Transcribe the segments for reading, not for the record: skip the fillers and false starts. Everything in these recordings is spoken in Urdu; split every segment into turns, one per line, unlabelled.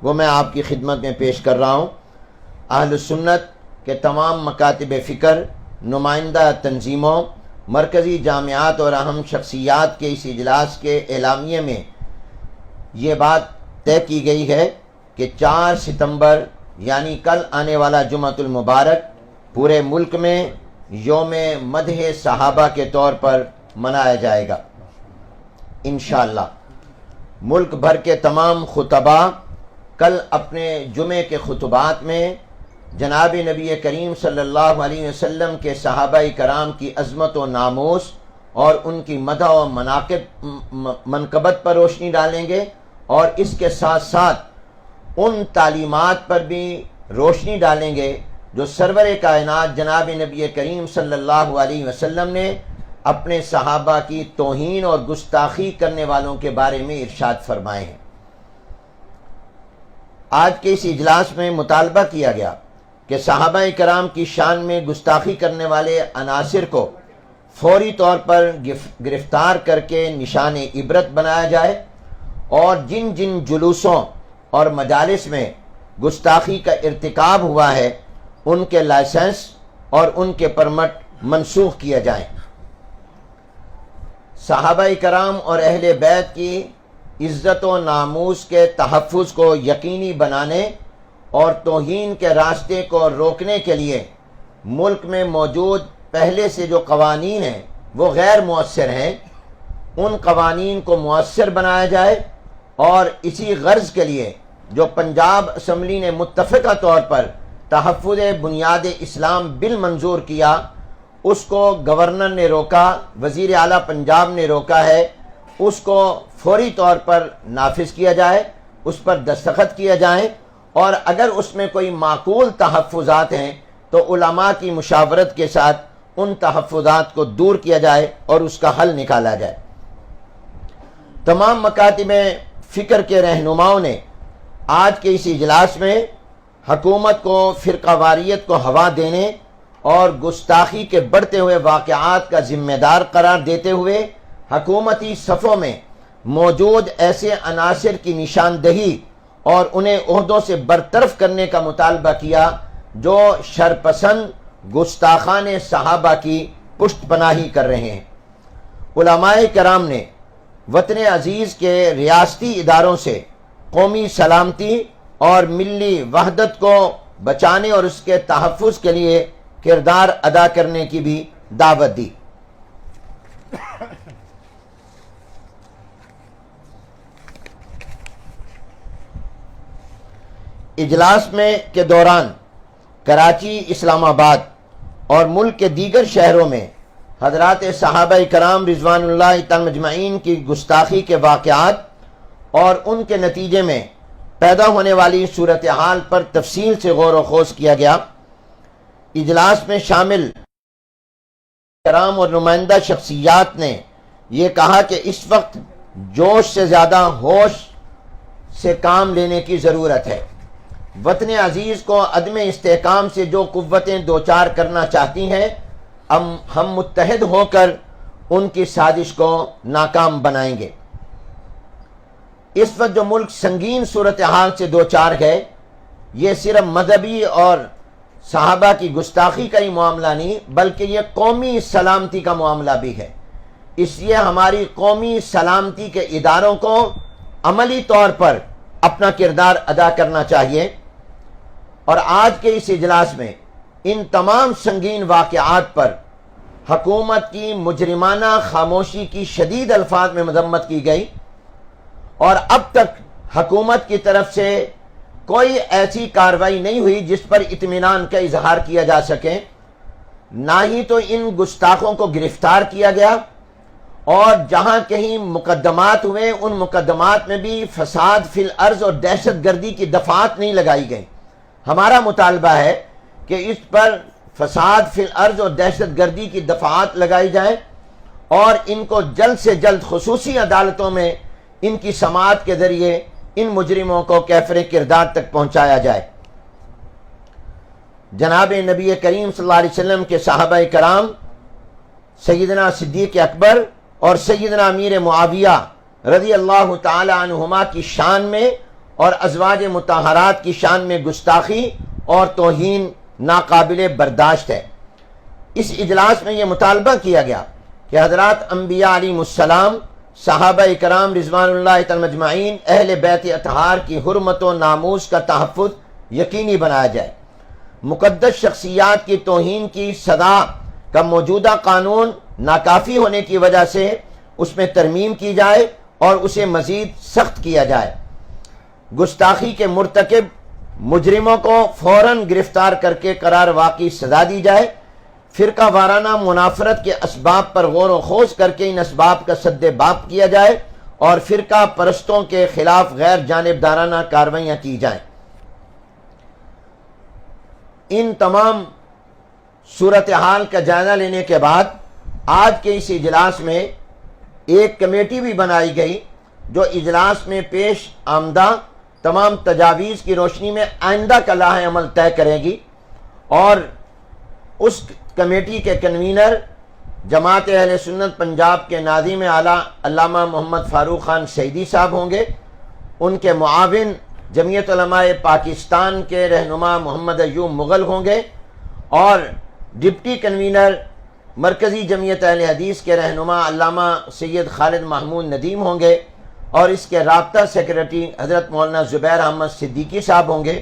وہ میں آپ کی خدمت میں پیش کر رہا ہوں۔ اہل سنت کے تمام مکاتب فکر، نمائندہ تنظیموں، مرکزی جامعات اور اہم شخصیات کے اس اجلاس کے اعلامیے میں یہ بات طے کی گئی ہے کہ 4 ستمبر یعنی کل آنے والا جمعۃ المبارک پورے ملک میں یوم مدح صحابہ کے طور پر منایا جائے گا انشاءاللہ۔ ملک بھر کے تمام خطباء کل اپنے جمعے کے خطبات میں جناب نبی کریم صلی اللہ علیہ وسلم کے صحابہ کرام کی عظمت و ناموس اور ان کی مدح و منقبت پر روشنی ڈالیں گے، اور اس کے ساتھ ساتھ ان تعلیمات پر بھی روشنی ڈالیں گے جو سرور کائنات جناب نبی کریم صلی اللہ علیہ وسلم نے اپنے صحابہ کی توہین اور گستاخی کرنے والوں کے بارے میں ارشاد فرمائے ہیں۔ آج کے اس اجلاس میں مطالبہ کیا گیا کہ صحابہ کرام کی شان میں گستاخی کرنے والے عناصر کو فوری طور پر گرفتار کر کے نشان عبرت بنایا جائے، اور جن جن جلوسوں اور مجالس میں گستاخی کا ارتکاب ہوا ہے ان کے لائسنس اور ان کے پرمٹ منسوخ کیے جائیں۔ صحابہ کرام اور اہل بیت کی عزت و ناموس کے تحفظ کو یقینی بنانے اور توہین کے راستے کو روکنے کے لیے ملک میں موجود پہلے سے جو قوانین ہیں وہ غیر مؤثر ہیں، ان قوانین کو مؤثر بنایا جائے، اور اسی غرض کے لیے جو پنجاب اسمبلی نے متفقہ طور پر تحفظ بنیاد اسلام بل منظور کیا، اس کو گورنر نے روکا، وزیر اعلیٰ پنجاب نے روکا ہے، اس کو فوری طور پر نافذ کیا جائے، اس پر دستخط کیا جائیں، اور اگر اس میں کوئی معقول تحفظات ہیں تو علماء کی مشاورت کے ساتھ ان تحفظات کو دور کیا جائے اور اس کا حل نکالا جائے۔ تمام مکاتب فکر کے رہنماؤں نے آج کے اس اجلاس میں حکومت کو فرقہ واریت کو ہوا دینے اور گستاخی کے بڑھتے ہوئے واقعات کا ذمہ دار قرار دیتے ہوئے حکومتی صفوں میں موجود ایسے عناصر کی نشاندہی اور انہیں عہدوں سے برطرف کرنے کا مطالبہ کیا جو شرپسند گستاخان صحابہ کی پشت پناہی کر رہے ہیں۔ علماء کرام نے وطن عزیز کے ریاستی اداروں سے قومی سلامتی اور ملی وحدت کو بچانے اور اس کے تحفظ کے لیے کردار ادا کرنے کی بھی دعوت دی۔ اجلاس کے دوران کراچی، اسلام آباد اور ملک کے دیگر شہروں میں حضرات صحابہ کرام رضوان اللہ تعالی مجمعین کی گستاخی کے واقعات اور ان کے نتیجے میں پیدا ہونے والی صورتحال پر تفصیل سے غور و خوض کیا گیا۔ اجلاس میں شامل کرام اور نمائندہ شخصیات نے یہ کہا کہ اس وقت جوش سے زیادہ ہوش سے کام لینے کی ضرورت ہے۔ وطن عزیز کو عدم استحکام سے جو قوتیں دوچار کرنا چاہتی ہیں، ہم متحد ہو کر ان کی سازش کو ناکام بنائیں گے۔ اس وقت جو ملک سنگین صورتحال سے دوچار ہے، یہ صرف مذہبی اور صحابہ کی گستاخی کا ہی معاملہ نہیں بلکہ یہ قومی سلامتی کا معاملہ بھی ہے۔ اس لیے ہماری قومی سلامتی کے اداروں کو عملی طور پر اپنا کردار ادا کرنا چاہیے، اور آج کے اس اجلاس میں ان تمام سنگین واقعات پر حکومت کی مجرمانہ خاموشی کی شدید الفاظ میں مذمت کی گئی، اور اب تک حکومت کی طرف سے کوئی ایسی کارروائی نہیں ہوئی جس پر اطمینان کا اظہار کیا جا سکے، نہ ہی تو ان گستاخوں کو گرفتار کیا گیا، اور جہاں کہیں مقدمات ہوئے ان مقدمات میں بھی فساد فی الارض اور دہشت گردی کی دفعات نہیں لگائی گئیں۔ ہمارا مطالبہ ہے کہ اس پر فساد فی الارض اور دہشت گردی کی دفعات لگائی جائیں، اور ان کو جلد سے جلد خصوصی عدالتوں میں ان کی سماعت کے ذریعے ان مجرموں کو کیفر کردار تک پہنچایا جائے۔ جناب نبی کریم صلی اللہ علیہ وسلم کے صحابہ کرام سیدنا صدیق اکبر اور سیدنا امیر معاویہ رضی اللہ تعالی عنہما کی شان میں اور ازواج مطہرات کی شان میں گستاخی اور توہین ناقابل برداشت ہے۔ اس اجلاس میں یہ مطالبہ کیا گیا کہ حضرات انبیاء علیہم السلام، صحابہ کرام رضوان اللہ تعالی اجمعین، اہل بیت اطہار کی حرمت و ناموس کا تحفظ یقینی بنایا جائے۔ مقدس شخصیات کی توہین کی سزا کا موجودہ قانون ناکافی ہونے کی وجہ سے اس میں ترمیم کی جائے اور اسے مزید سخت کیا جائے۔ گستاخی کے مرتکب مجرموں کو فوراً گرفتار کر کے قرار واقعی سزا دی جائے۔ فرقہ وارانہ منافرت کے اسباب پر غور و خوض کر کے ان اسباب کا سد باب کیا جائے اور فرقہ پرستوں کے خلاف غیر جانبدارانہ کارروائیاں کی جائیں۔ ان تمام صورتحال کا جائزہ لینے کے بعد آج کے اس اجلاس میں ایک کمیٹی بھی بنائی گئی جو اجلاس میں پیش آمدہ تمام تجاویز کی روشنی میں آئندہ کا راہ عمل طے کرے گی، اور اس کمیٹی کے کنوینر جماعت اہل سنت پنجاب کے ناظم اعلیٰ علامہ محمد فاروق خان سعیدی صاحب ہوں گے۔ ان کے معاون جمعیت علماء پاکستان کے رہنما محمد ایوب مغل ہوں گے، اور ڈپٹی کنوینر مرکزی جمعیت اہل حدیث کے رہنما علامہ سید خالد محمود ندیم ہوں گے، اور اس کے رابطہ سیکریٹری حضرت مولانا زبیر احمد صدیقی صاحب ہوں گے۔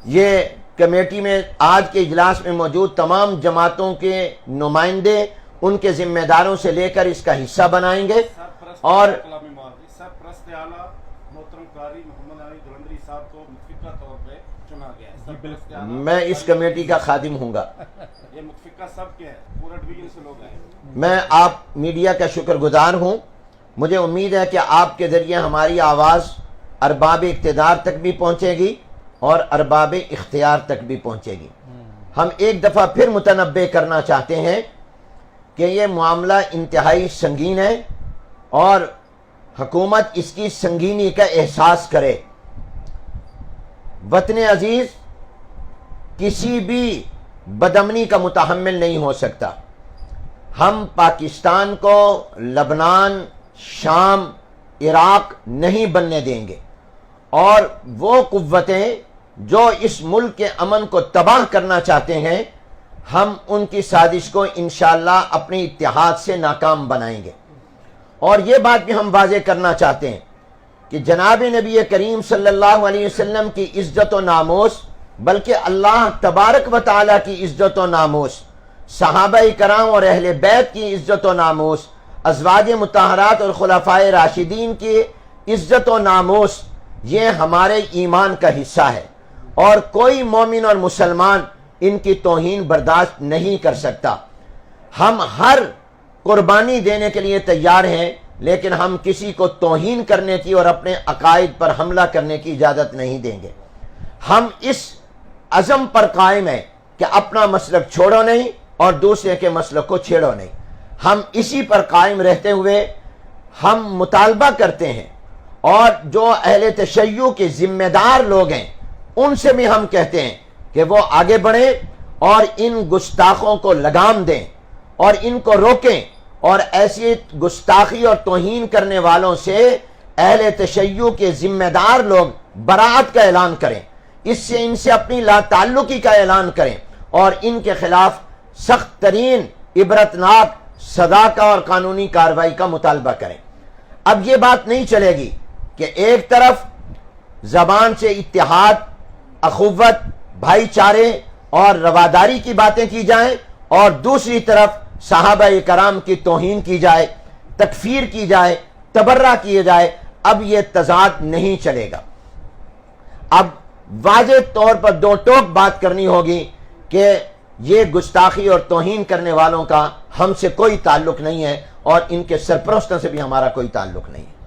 یہ کمیٹی میں آج کے اجلاس میں موجود تمام جماعتوں کے نمائندے ان کے ذمہ داروں سے لے کر اس کا حصہ بنائیں گے، اور
سرپرست اعلیٰ محترم قاری محمد علی دھلندری صاحب کو متفقہ طور پہ چنا گیا ہے۔
میں اس کمیٹی کا خادم ہوں گا۔
یہ متفقہ سب کے ہیں، پورا ڈویژن سے لوگ ہیں۔
میں آپ میڈیا کا شکر گزار ہوں۔ مجھے امید ہے کہ آپ کے ذریعے ہماری آواز ارباب اقتدار تک بھی پہنچے گی اور ارباب اختیار تک بھی پہنچے گی۔ ہم ایک دفعہ پھر متنبہ کرنا چاہتے ہیں کہ یہ معاملہ انتہائی سنگین ہے اور حکومت اس کی سنگینی کا احساس کرے۔ وطن عزیز کسی بھی بدامنی کا متحمل نہیں ہو سکتا۔ ہم پاکستان کو لبنان، شام، عراق نہیں بننے دیں گے، اور وہ قوتیں جو اس ملک کے امن کو تباہ کرنا چاہتے ہیں، ہم ان کی سازش کو انشاءاللہ اپنے اتحاد سے ناکام بنائیں گے۔ اور یہ بات بھی ہم واضح کرنا چاہتے ہیں کہ جناب نبی کریم صلی اللہ علیہ وسلم کی عزت و ناموس، بلکہ اللہ تبارک و تعالیٰ کی عزت و ناموس، صحابہ کرام اور اہل بیت کی عزت و ناموس، ازواج مطہرات اور خلفائے راشدین کی عزت و ناموس، یہ ہمارے ایمان کا حصہ ہے، اور کوئی مومن اور مسلمان ان کی توہین برداشت نہیں کر سکتا۔ ہم ہر قربانی دینے کے لیے تیار ہیں، لیکن ہم کسی کو توہین کرنے کی اور اپنے عقائد پر حملہ کرنے کی اجازت نہیں دیں گے۔ ہم اس عزم پر قائم ہیں کہ اپنا مسلک چھوڑو نہیں اور دوسرے کے مسلک کو چھیڑو نہیں۔ ہم اسی پر قائم رہتے ہوئے ہم مطالبہ کرتے ہیں، اور جو اہل تشیع کے ذمہ دار لوگ ہیں ان سے بھی ہم کہتے ہیں کہ وہ آگے بڑھیں اور ان گستاخوں کو لگام دیں اور ان کو روکیں، اور ایسی گستاخی اور توہین کرنے والوں سے اہل تشیع کے ذمہ دار لوگ براءت کا اعلان کریں، ان سے اپنی لا تعلقی کا اعلان کریں، اور ان کے خلاف سخت ترین عبرتناک سزا کا اور قانونی کارروائی کا مطالبہ کریں۔ اب یہ بات نہیں چلے گی کہ ایک طرف زبان سے اتحاد، اخوت، بھائی چارے اور رواداری کی باتیں کی جائیں، اور دوسری طرف صحابہ کرام کی توہین کی جائے، تکفیر کی جائے، تبرہ کیے جائے۔ اب یہ تضاد نہیں چلے گا۔ اب واضح طور پر دو ٹوک بات کرنی ہوگی کہ یہ گستاخی اور توہین کرنے والوں کا ہم سے کوئی تعلق نہیں ہے، اور ان کے سرپرستوں سے بھی ہمارا کوئی تعلق نہیں ہے۔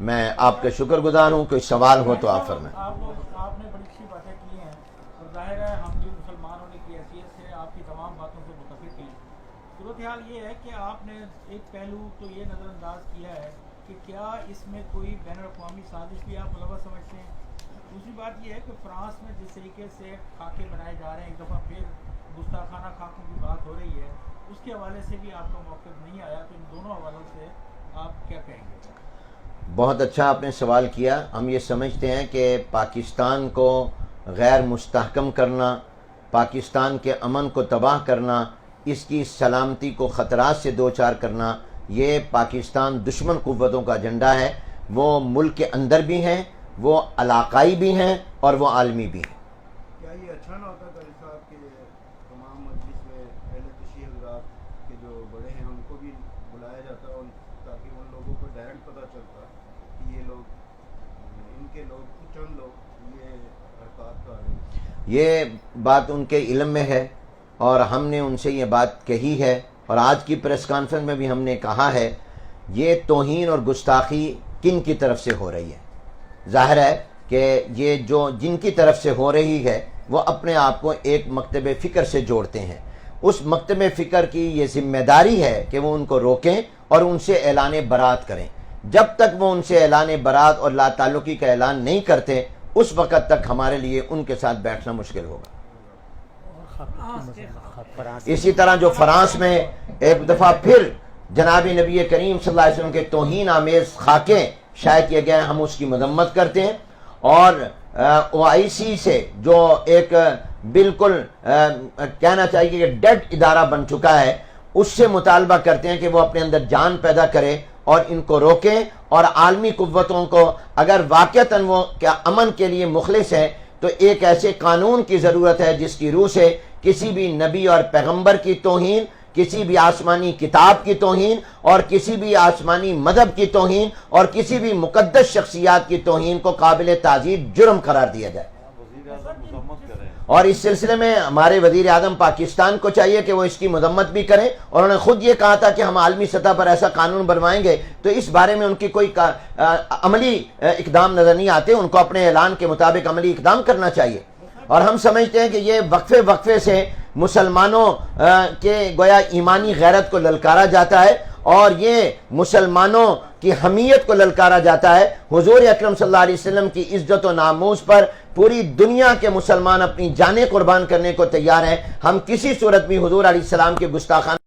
میں آپ کا شکر گزار ہوں۔ کوئی سوال ہو تو آپ فرمائیں۔
آپ نے بڑی اچھی باتیں کی ہیں، اور ظاہر ہے ہم بھی مسلمان ہونے کی حیثیت سے آپ کی تمام باتوں سے متفق ہیں۔ صورتحال یہ ہے کہ آپ نے ایک پہلو تو یہ نظر انداز کیا ہے کہ کیا اس میں کوئی بین الاقوامی سازش بھی آپ ملوث سمجھتے ہیں۔ دوسری بات یہ ہے کہ فرانس میں جس طریقے سے خاکے بنائے جا رہے ہیں، ایک دفعہ پھر گستاخانہ خاکوں کی بات ہو رہی ہے، اس کے حوالے سے بھی آپ کا موقف نہیں آیا، تو ان دونوں حوالوں سے آپ کیا کہیں گے؟
بہت اچھا آپ نے سوال کیا. ہم یہ سمجھتے ہیں کہ پاکستان کو غیر مستحکم کرنا، پاکستان کے امن کو تباہ کرنا، اس کی سلامتی کو خطرات سے دوچار کرنا، یہ پاکستان دشمن قوتوں کا ایجنڈا ہے. وہ ملک کے اندر بھی ہیں، وہ علاقائی بھی ہیں اور وہ عالمی بھی ہیں.
کیا یہ اچھا نہ ہوتا قاری صاحب کہ تمام مجلس میں اہل تشیع حضرات کے جو بڑے ہیں ان کو بھی بلایا جاتا ہے تاکہ ان لوگوں کو ڈائریکٹ پتہ چلتا کہ یہ لوگ ان کے لوگ چند لوگ یہ حرکات کر رہے ہیں.
یہ بات ان کے علم میں ہے اور ہم نے ان سے یہ بات کہی ہے اور آج کی پریس کانفرنس میں بھی ہم نے کہا ہے یہ توہین اور گستاخی کن کی طرف سے ہو رہی ہے. ظاہر ہے کہ یہ جو جن کی طرف سے ہو رہی ہے وہ اپنے آپ کو ایک مکتب فکر سے جوڑتے ہیں. اس مکتب فکر کی یہ ذمہ داری ہے کہ وہ ان کو روکیں اور ان سے اعلان برات کریں. جب تک وہ ان سے اعلان برات اور لا تعلقی کا اعلان نہیں کرتے اس وقت تک ہمارے لیے ان کے ساتھ بیٹھنا مشکل ہوگا. اسی طرح جو فرانس میں ایک دفعہ پھر جناب نبی کریم صلی اللہ علیہ وسلم کے توہین آمیز خاکے شائع کیے گئے، ہم اس کی مذمت کرتے ہیں. اور OIC سے جو ایک بالکل کہنا چاہیے کہ ڈیڈ ادارہ بن چکا ہے، اس سے مطالبہ کرتے ہیں کہ وہ اپنے اندر جان پیدا کرے اور ان کو روکیں. اور عالمی قوتوں کو اگر واقعتاً وہ کیا امن کے لیے مخلص ہے تو ایک ایسے قانون کی ضرورت ہے جس کی روح سے کسی بھی نبی اور پیغمبر کی توہین، کسی بھی آسمانی کتاب کی توہین اور کسی بھی آسمانی مذہب کی توہین اور کسی بھی مقدس شخصیات کی توہین کو قابل تعزیر جرم قرار دیا جائے. اور اس سلسلے میں ہمارے وزیر اعظم پاکستان کو چاہیے کہ وہ اس کی مذمت بھی کریں. اور انہوں نے خود یہ کہا تھا کہ ہم عالمی سطح پر ایسا قانون بنوائیں گے، تو اس بارے میں ان کی کوئی عملی اقدام نظر نہیں آتے. ان کو اپنے اعلان کے مطابق عملی اقدام کرنا چاہیے. اور ہم سمجھتے ہیں کہ یہ وقفے سے مسلمانوں کے گویا ایمانی غیرت کو للکارا جاتا ہے اور یہ مسلمانوں کی حمیت کو للکارا جاتا ہے. حضور اکرم صلی اللہ علیہ وسلم کی عزت و ناموس پر پوری دنیا کے مسلمان اپنی جانیں قربان کرنے کو تیار ہیں. ہم کسی صورت بھی حضور علیہ السلام کے گستاخانہ